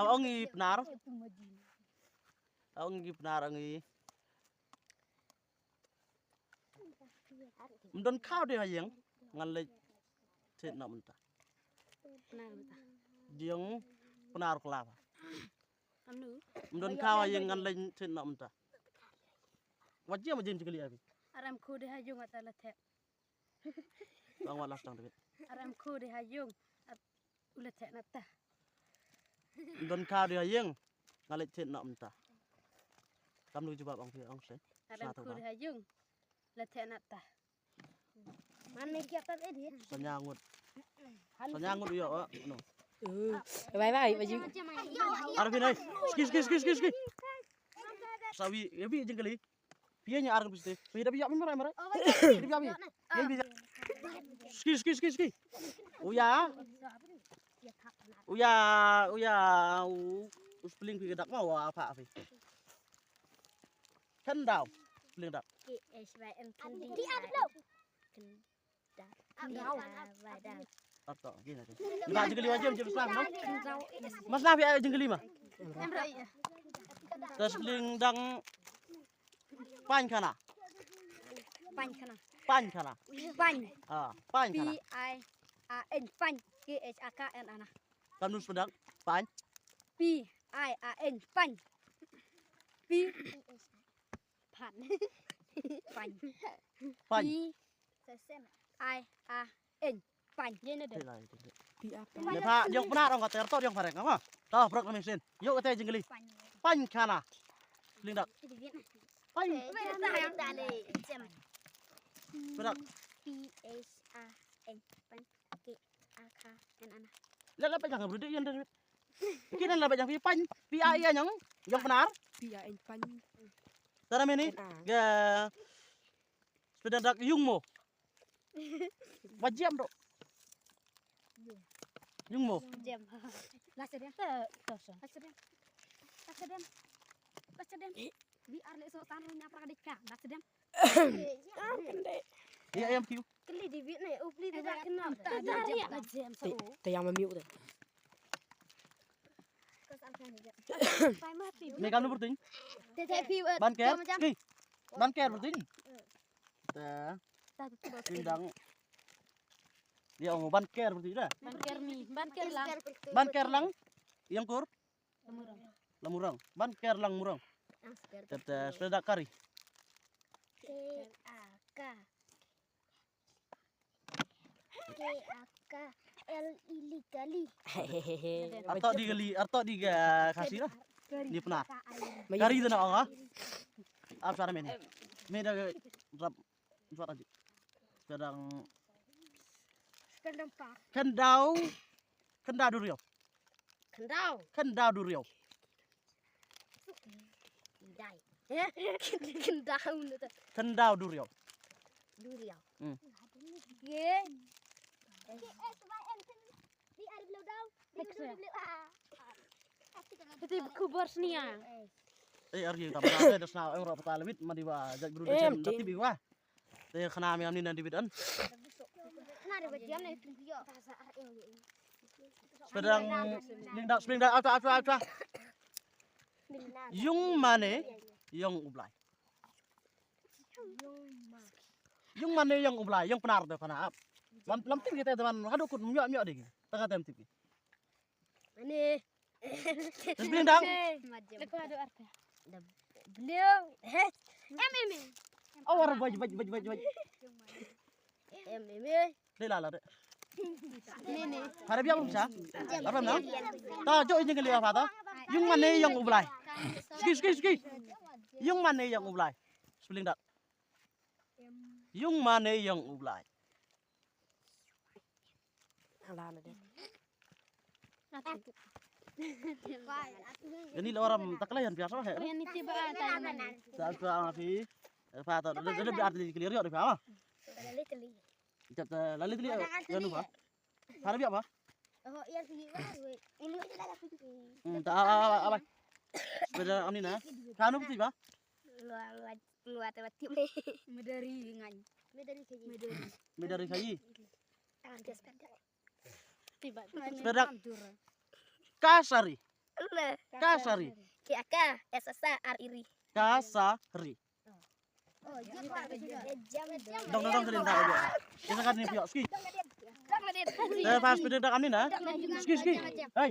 Ông nghi benar. Ông nghi benar ông nghi. Mendon kau dia yang ngalai cek nak mentah. Diang benar kelapa. Mendon kau yang ngalai cek nak mentah. Wajib macam ni kali apa? Aram ku deh hajung atau letek. Bang walas tang deket. Aram ku deh hajung letek nata. Mendon kau dia yang ngalai cek nak mentah. Kamu coba bang dia orang saya. Aram ku deh hajung letek nata. Mana kita tadi? Senyangut. Senyangut yo, no. Bye bye baju. Arif ini, ski. Sawi, ya bi jengkeli. Pianya arif pasti. Pi dah biak merah. Pi biak. Ski. Uya. Us peling pi kedak mau apa api. Kendau. Peling dak. KSYM kending. Di ada belum? Kendang. Atau gini aja. Enggak jengkeli aja macam Islam, no? Mas Nafi aja jengkeli mah. Terus peling dang pan kana. Pan kana. Ah, pan kana. P-I-A-N pan. K-H-A-K-N ana. Kamu sedang pan. P-I-A-N pan. P pan. Pan. Pan. I-A-N pan. Ini ada. Ya Pak, yang benar orang kata tertor yang bareng apa? Tahu berak mesin. Yuk kita jengkeli. Pan kana. Peling dak. Pan. Berak. P-S-A-N pan. K-A-K-N ana. Lihat apa jangan berdiri yang dari. Kita lah banyak pan. Pi yang benar. Piain pan. Tara ini. Ga. Sepeda dak yung mo. Wajib dok. Yung mo. Jam. Lasadem. Lasadem. Biar lesok taruhnya prakadika. Lasadem. Iya ayam kiu. Kali di Vietnam, upli tidak kenal. Jam so. Tayang memiu tu. Ini kamu berting. TTP Banker. Ski. Banker berting. Dah. Pindang. Dia orang banker berting dah. Banker lang. Yang kur. Lamurang. Banker lang murang. Tete sepeda kari. K-A-K-L-I kali. Atau di kasih lah. Di penar. Kari itu nak orang. Apa cara ini? Meda rap suara aja. Sedang kendau duriau. Kendau duriau. Kendau duriau. Ye. Di ada belum dah. Itu kubur senia. Argi tambah ada dasna euro petalawit madiwa jak guru dacem dati biwa. Te khana mi amni nanti bidan. Nah, ada bagian nih video. Sedang spring dak apa. Yung mane yang ublai. Yung mane yang ublai, yang penar tu kana. Lam tim kita teman, aduh kun miak deh. Tengah tem tim. Ini. Spring dak. Lepas ada arti. Beliau. Awar baj. Lala deh. Ini. Harap yang bisa. Apa nak? Ta jo ini kali apa ta? Yung mane yang ublai. Ski. Yung mane yang ublai. Spring dak. Yung mane yang ublai. Alah deh. Ini orang taklayan biasa lah. Ini tiba ada. Saat afi. Fata dah biar di clear yo di apa? Jat lalu tadi jangan lupa. Harap apa? Oh, iya sih. Ini ada sih. Tak apa. Sepeda ini nah. Kanu putih ba? Luar tim. Medari ngan. Medari kayi. Tiba. Sepeda kasari. Nah, Kasari. Kiaka, SSA, RIRI. Kasari. Oh, jam. Dong sering tak aja. Kita kan ni piok ski. Jam. Pas pede dak amin ah. Ski. Hei.